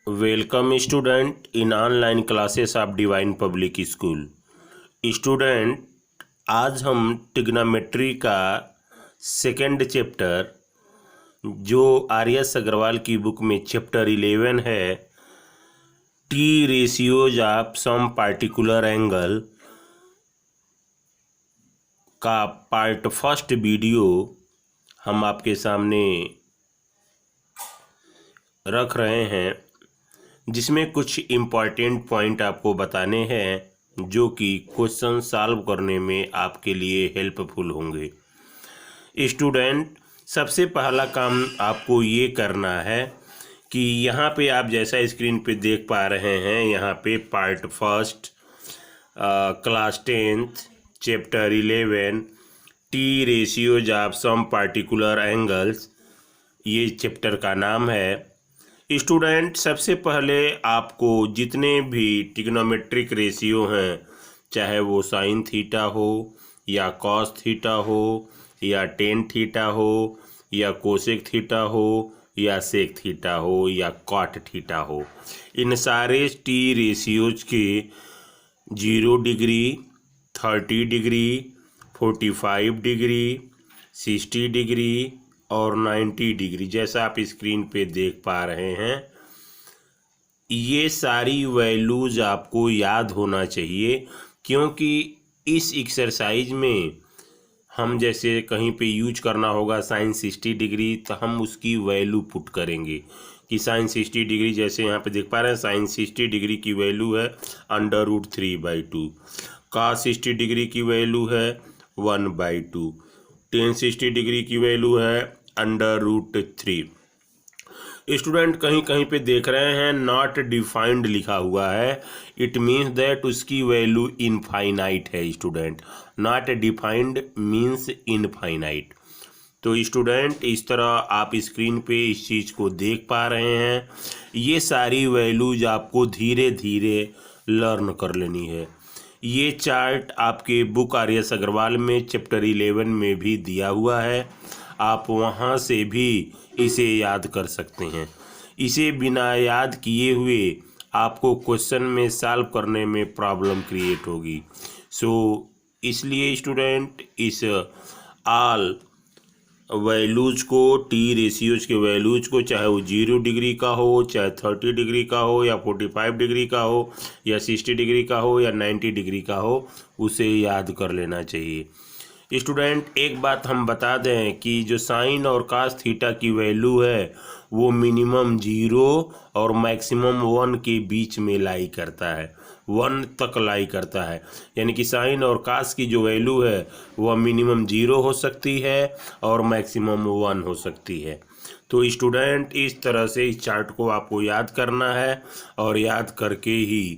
Welcome student in online classes of divine public school. Student, आज हम trigonometry का second chapter जो R S. Agarwal की बुक में चैप्टर 11 है, T ratios of some particular angle का पार्ट फर्स्ट वीडियो हम आपके सामने रख रहे हैं, जिसमें कुछ इम्पॉर्टेंट पॉइंट आपको बताने हैं जो कि क्वेश्चन सॉल्व करने में आपके लिए हेल्पफुल होंगे। स्टूडेंट, सबसे पहला काम आपको ये करना है कि यहाँ पे आप जैसा स्क्रीन पे देख पा रहे हैं, यहाँ पे part first class 10th chapter 11 T ratios of some particular angles, ये चैप्टर का नाम है। स्टूडेंट, सबसे पहले आपको जितने भी ट्रिग्नोमेट्रिक रेशियो हैं, चाहे वो साइन थीटा हो या कॉस थीटा हो या टेन थीटा हो या कोसेक थीटा हो या सेक थीटा हो या कॉट थीटा हो, इन सारे टी रेशियोज के 0 डिग्री, 30 डिग्री, 45 डिग्री, 60 डिग्री और 90 डिग्री, जैसा आप स्क्रीन पे देख पा रहे हैं, ये सारी वैल्यूज आपको याद होना चाहिए। क्योंकि इस एक्सरसाइज में हम जैसे कहीं पे यूज करना होगा साइन 60 डिग्री, तो हम उसकी वैल्यू पुट करेंगे कि साइन 60 डिग्री, जैसे यहाँ पे देख पा रहे हैं, साइन 60 डिग्री की वैल्यू है √3/2, कॉस 60 डिग्री की वैल्यू है 1/2, टेन 60 डिग्री की वैल्यू है √3। स्टूडेंट, कहीं कहीं पे देख रहे हैं नॉट डिफाइंड लिखा हुआ है, इट मीन्स दैट उसकी वैल्यू इनफाइनाइट है। Student, not defined means infinite. तो स्टूडेंट, इस तरह आप स्क्रीन पे इस चीज़ को देख पा रहे हैं। ये सारी वैल्यूज आपको धीरे धीरे लर्न कर लेनी है। ये चार्ट आपके बुक आर.एस. अग्रवाल में चैप्टर 11 में भी दिया हुआ है, आप वहाँ से भी इसे याद कर सकते हैं। इसे बिना याद किए हुए आपको क्वेश्चन में सॉल्व करने में प्रॉब्लम क्रिएट होगी। इसलिए स्टूडेंट, इस ऑल वैल्यूज को, टी रेशियोज के वैल्यूज को, चाहे वो 0 डिग्री का हो, चाहे 30 डिग्री का हो या 45 डिग्री का हो या 60 डिग्री का हो या 90 डिग्री का हो, उसे याद कर लेना चाहिए। स्टूडेंट, एक बात हम बता दें कि जो साइन और कास थीटा की वैल्यू है वो मिनिमम 0 और मैक्सिमम 1 के बीच में लाई करता है, 1 तक लाई करता है। यानी कि साइन और कास की जो वैल्यू है वह मिनिमम 0 हो सकती है और मैक्सिमम 1 हो सकती है। तो स्टूडेंट, इस तरह से इस चार्ट को आपको याद करना है और याद करके ही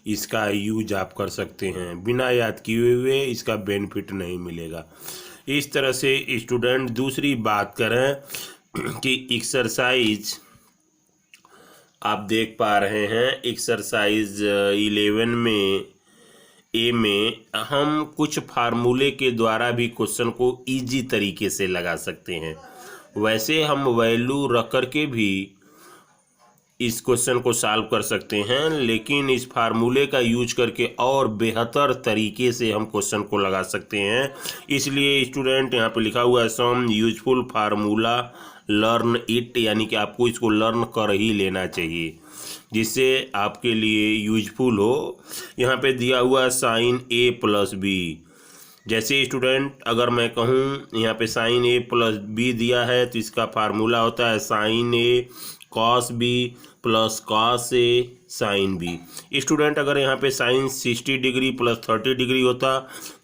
इसका यूज आप कर सकते हैं। बिना याद किए हुए इसका बेनिफिट नहीं मिलेगा। इस तरह से स्टूडेंट, दूसरी बात करें कि एक्सरसाइज आप देख पा रहे हैं, एक्सरसाइज 11 में ए में हम कुछ फार्मूले के द्वारा भी क्वेश्चन को इजी तरीके से लगा सकते हैं। वैसे हम वैल्यू रख करके भी इस क्वेश्चन को सॉल्व कर सकते हैं, लेकिन इस फार्मूले का यूज करके और बेहतर तरीके से हम क्वेश्चन को लगा सकते हैं। इसलिए स्टूडेंट, यहाँ पे लिखा हुआ है some useful formula, learn it, यानी कि आपको इसको लर्न कर ही लेना चाहिए जिससे आपके लिए यूजफुल हो। यहाँ पे दिया हुआ साइन A+B, जैसे स्टूडेंट अगर मैं कहूँ यहाँ पे साइन A+B दिया है तो इसका फार्मूला होता है sine A cos B plus cos A sine B। Student, अगर यहाँ पे साइन 60 डिग्री प्लस 30 डिग्री होता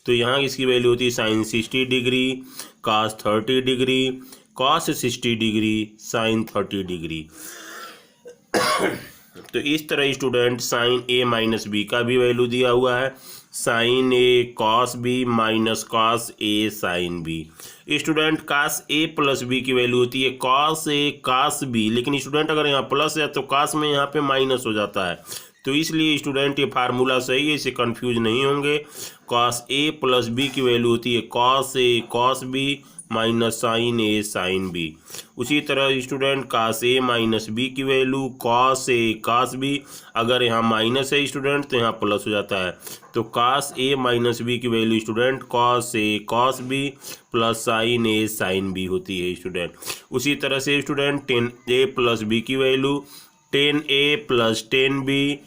तो यहाँ इसकी वैल्यू होती sine 60 degree cos 30 degree cos 60 degree sine 30 degree. तो इस तरह स्टूडेंट साइन A-B का भी वैल्यू दिया हुआ है, sine A cos B minus cos A sine B। Student, cos A+B की वैल्यू होती है कॉस A कॉस B, लेकिन स्टूडेंट अगर यहाँ प्लस है तो कॉस में यहाँ पे माइनस हो जाता है, तो इसलिए स्टूडेंट ये फार्मूला सही है, इसे कंफ्यूज नहीं होंगे। कॉस A+B की वैल्यू होती है cos A cos B minus sine A sine B. उसी तरह student cos A minus B की value cos A cos B, अगर यहाँ माइनस है स्टूडेंट तो यहाँ प्लस हो जाता है, तो कास ए माइनस बी की value student cos A cos B plus sine A sine B होती है स्टूडेंट। उसी तरह से student tan A plus B की value tan A plus tan B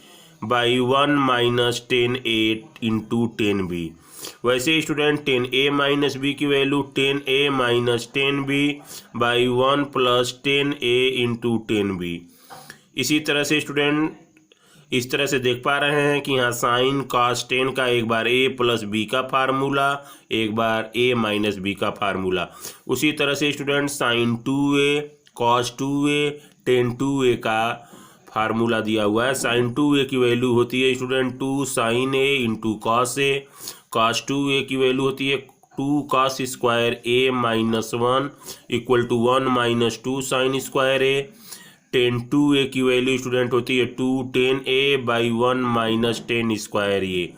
by 1 minus tan A into tan B. वैसे student tan A minus B की value tan A minus tan B by 1 plus tan A into tan B. इसी तरह से student इस तरह से देख पा रहे हैं कि यहाँ साइन कॉस टेन का एक बार ए प्लस बी का फार्मूला, एक बार ए माइनस बी का फार्मूला। उसी तरह से student sine 2a cos 2a ten 2a का फार्मूला दिया हुआ है। साइन 2a की वैल्यू होती है student 2 sine A into cos A, cos 2a की वैल्यू होती है 2 cos square A minus 1 equal to 1 minus 2 sine square A. Tan 2a की वैल्यू स्टूडेंट होती है 2 tan A by 1 minus tan square A.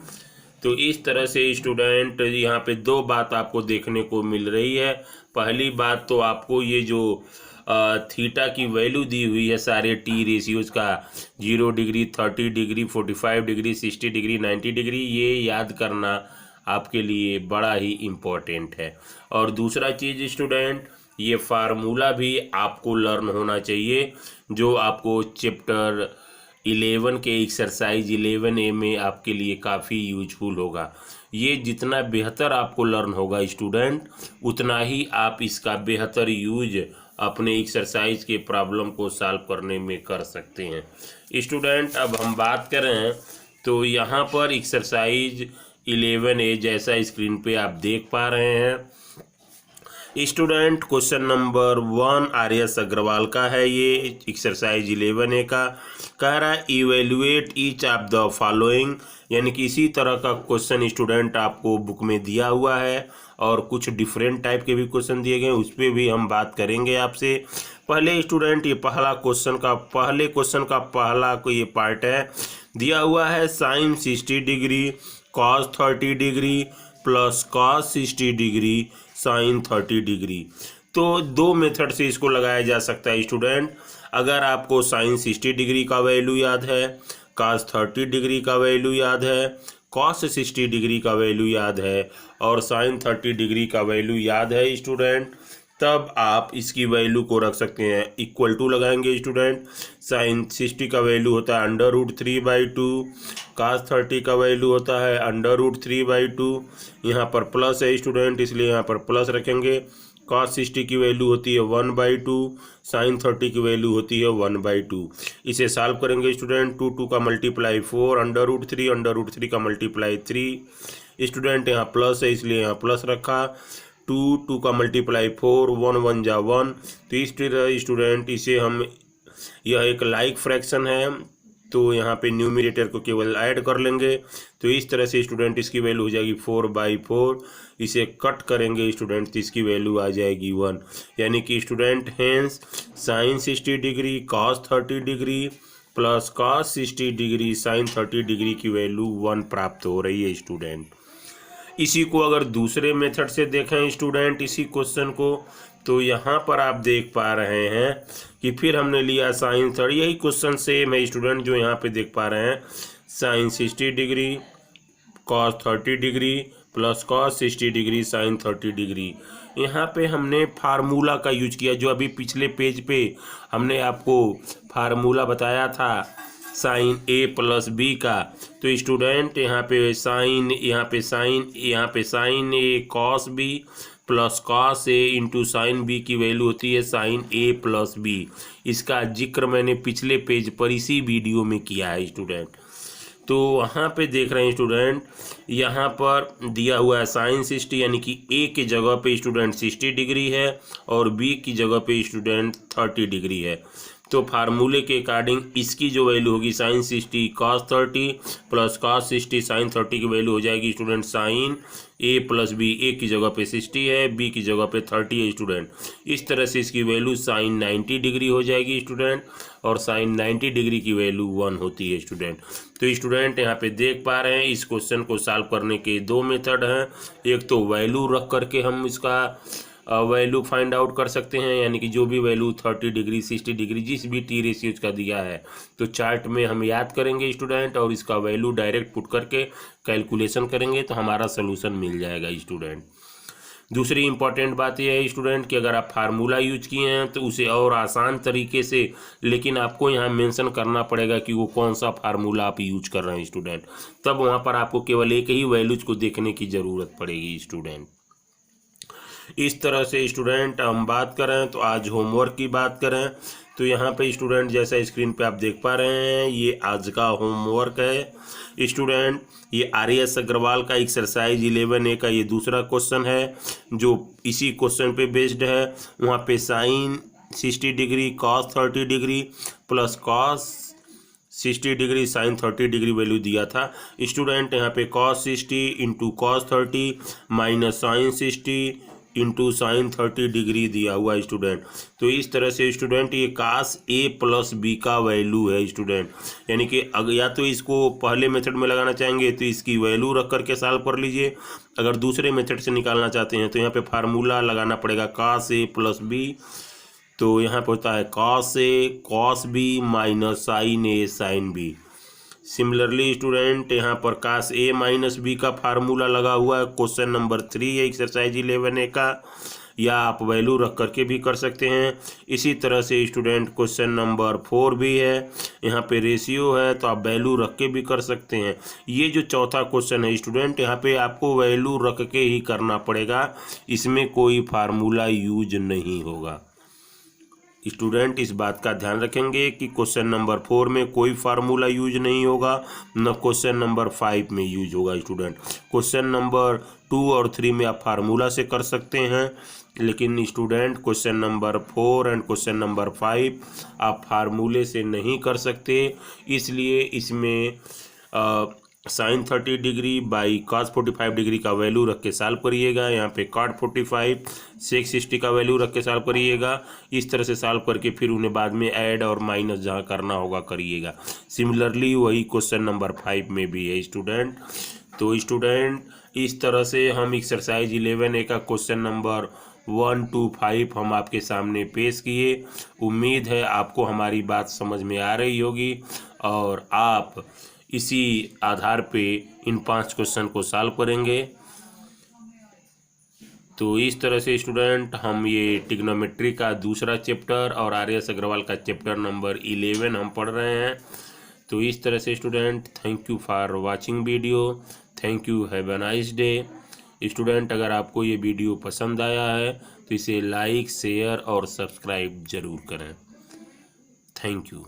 तो इस तरह से स्टूडेंट यहाँ पे दो बात आपको देखने को मिल रही है। पहली बात तो आपको ये जो थीटा की वैल्यू दी हुई है सारे टी रेशियोज का 0 degree 30 degree 45 degree 60 degree 90 degree, ये याद करना आपके लिए बड़ा ही इम्पोर्टेंट है। और दूसरा चीज़ स्टूडेंट ये फार्मूला भी आपको लर्न होना चाहिए जो आपको चैप्टर 11 के एक्सरसाइज 11A में आपके लिए काफ़ी यूजफुल होगा। ये जितना बेहतर आपको लर्न होगा स्टूडेंट उतना ही आप इसका बेहतर यूज अपने एक्सरसाइज के प्रॉब्लम को सॉल्व करने में कर सकते हैं स्टूडेंट। अब हम बात करें तो यहाँ पर एक्सरसाइज 11A जैसा स्क्रीन पे आप देख पा रहे हैं स्टूडेंट। क्वेश्चन नंबर 1 आर्यस अग्रवाल का है, ये एक्सरसाइज 11A का कह रहा है evaluate each of the following, यानी कि इसी तरह का क्वेश्चन स्टूडेंट आपको बुक में दिया हुआ है और कुछ डिफरेंट टाइप के भी क्वेश्चन दिए गए उस पर भी हम बात करेंगे आपसे। पहले स्टूडेंट ये पहले क्वेश्चन का पहला को ये पार्ट है दिया हुआ है sine 60 degree cos 30 degree plus cos 60 degree sine 30 degree. तो दो मेथड से इसको लगाया जा सकता है स्टूडेंट। अगर आपको साइन 60 डिग्री का वैल्यू याद है, कॉस 30 डिग्री का वैल्यू याद है, कॉस 60 डिग्री का वैल्यू याद है और साइन 30 डिग्री का वैल्यू याद है स्टूडेंट, तब आप इसकी वैल्यू को रख सकते हैं इक्वल टू लगाएंगे स्टूडेंट। साइन 60 का वैल्यू होता है √3/2, कॉस 30 का वैल्यू होता है √3/2। यहाँ पर प्लस है स्टूडेंट इसलिए यहाँ पर प्लस रखेंगे। कॉस 60 की वैल्यू होती है 1/2, साइन 30 की वैल्यू होती है 1/2। इसे सॉल्व करेंगे स्टूडेंट। 2 का मल्टीप्लाई 4 √3 का मल्टीप्लाई 3 स्टूडेंट, यहाँ प्लस है इसलिए यहाँ प्लस रखा। 2 का मल्टीप्लाई 4 1 1 जा 1। तो इस तरह स्टूडेंट इसे हम यह एक लाइक फ्रैक्शन है तो यहाँ पे न्यूमरेटर को केवल ऐड कर लेंगे। तो इस तरह से स्टूडेंट इसकी वैल्यू हो जाएगी 4/4। इसे कट करेंगे स्टूडेंट तो इसकी वैल्यू आ जाएगी 1, यानी कि student hence sine 60 degree cos 30 degree plus cos 60 degree sine 30 degree की वैल्यू 1 प्राप्त हो रही है स्टूडेंट। इसी को अगर दूसरे मेथड से देखें स्टूडेंट इसी क्वेश्चन को, तो यहाँ पर आप देख पा रहे हैं कि फिर हमने लिया साइन 30, यही क्वेश्चन सेम है स्टूडेंट जो यहाँ पे देख पा रहे हैं sine 60 degree cos 30 degree plus cos 60 degree sine 30 degree. यहाँ पे हमने फार्मूला का यूज किया जो अभी पिछले पेज पे हमने आपको फार्मूला बताया था साइन ए प्लस बी का। तो स्टूडेंट यहाँ पे sign A cos B plus cos A into sine B की वैल्यू होती है साइन ए प्लस बी। इसका जिक्र मैंने पिछले पेज पर इसी वीडियो में किया है स्टूडेंट। तो वहाँ पे देख रहे हैं स्टूडेंट यहाँ पर दिया हुआ है साइन 60, यानी कि ए के जगह पे स्टूडेंट 60 डिग्री है और बी की जगह पे स्टूडेंट 30 डिग्री है। तो फार्मूले के अकॉर्डिंग इसकी जो वैल्यू होगी sine 60 cos 30 plus cos 60 sine 30 की वैल्यू हो जाएगी student sine A plus B. A की जगह पे 60 है, बी की जगह पे 30 है स्टूडेंट। इस तरह से इसकी वैल्यू साइन 90 डिग्री हो जाएगी स्टूडेंट और साइन 90 डिग्री की वैल्यू 1 होती है स्टूडेंट। तो स्टूडेंट यहाँ पे देख पा रहे हैं इस क्वेश्चन को सॉल्व करने के दो मेथड हैं। एक तो वैल्यू रख करके हम इसका वैल्यू फाइंड आउट कर सकते हैं, यानी कि जो भी वैल्यू 30 डिग्री 60 डिग्री जिस भी टी रेशियोज का दिया है तो चार्ट में हम याद करेंगे स्टूडेंट, और इसका वैल्यू डायरेक्ट पुट करके कैलकुलेशन करेंगे तो हमारा सोल्यूशन मिल जाएगा स्टूडेंट। दूसरी इंपॉर्टेंट बात यह है स्टूडेंट कि अगर आप फार्मूला यूज किए हैं तो उसे और आसान तरीके से, लेकिन आपको यहाँ मेंशन करना पड़ेगा कि वो कौन सा फार्मूला आप यूज कर रहे हैं स्टूडेंट, तब वहाँ पर आपको केवल एक ही वैल्यूज को देखने की ज़रूरत पड़ेगी स्टूडेंट। इस तरह से स्टूडेंट हम बात करें तो आज होमवर्क की बात करें तो यहाँ पे स्टूडेंट जैसा स्क्रीन पे आप देख पा रहे हैं ये आज का होमवर्क है स्टूडेंट। ये RS अग्रवाल का एक्सरसाइज 11A का ये दूसरा क्वेश्चन है जो इसी क्वेश्चन पे बेस्ड है। वहाँ पे sine 60 degree cos 30 degree plus cos 60 degree sine 30 degree value दिया था स्टूडेंट। यहाँ पे cos 60 into cos 30 minus sine 60 into sine 30 degree दिया हुआ स्टूडेंट। तो इस तरह से स्टूडेंट ये कास A प्लस B का वैल्यू है स्टूडेंट, यानी कि अगर या तो इसको पहले मेथड में लगाना चाहेंगे तो इसकी वैल्यू रख करके सॉल्व कर लीजिए, अगर दूसरे मेथड से निकालना चाहते हैं तो यहाँ पे फार्मूला लगाना पड़ेगा कास A प्लस B। तो यहाँ पे होता है cos A cos B minus sine A sine B। Similarly student यहाँ पर कास A माइनस B का फार्मूला लगा हुआ है, क्वेश्चन नंबर 3 है एक्सरसाइज 11A का, या आप वैल्यू रख करके भी कर सकते हैं। इसी तरह से स्टूडेंट क्वेश्चन नंबर 4 भी है, यहाँ पे रेशियो है तो आप वैल्यू रख के भी कर सकते हैं। ये जो चौथा क्वेश्चन है स्टूडेंट यहाँ पे आपको वैल्यू रख के ही करना पड़ेगा, इसमें कोई फार्मूला यूज नहीं होगा स्टूडेंट। इस बात का ध्यान रखेंगे कि क्वेश्चन नंबर 4 में कोई फार्मूला यूज नहीं होगा, न क्वेश्चन नंबर 5 में यूज होगा स्टूडेंट। क्वेश्चन नंबर 2 और 3 में आप फार्मूला से कर सकते हैं, लेकिन student question number 4 and question number 5 आप फार्मूले से नहीं कर सकते, इसलिए इसमें sine 30 degree by cos 45 degree का वैल्यू रख के सॉल्व करिएगा। यहाँ पे कॉट 45 सेक 60 का वैल्यू रख के सॉल्व करिएगा। इस तरह से सॉल्व करके फिर उन्हें बाद में ऐड और माइनस जहाँ करना होगा करिएगा। सिमिलरली वही क्वेश्चन नंबर 5 में भी है स्टूडेंट। तो स्टूडेंट इस तरह से हम एक्सरसाइज 11A का क्वेश्चन नंबर 1 to 5 हम आपके सामने पेश किए। उम्मीद है आपको हमारी बात समझ में आ रही होगी और आप इसी आधार पे इन 5 क्वेश्चन को सॉल्व करेंगे। तो इस तरह से स्टूडेंट हम ये ट्रिग्नोमेट्री का दूसरा चैप्टर और RS अग्रवाल का चैप्टर नंबर 11 हम पढ़ रहे हैं। तो इस तरह से student thank you for watching video, thank you, have a nice day. Student अगर आपको ये वीडियो पसंद आया है तो इसे लाइक शेयर और सब्सक्राइब ज़रूर करें। Thank you.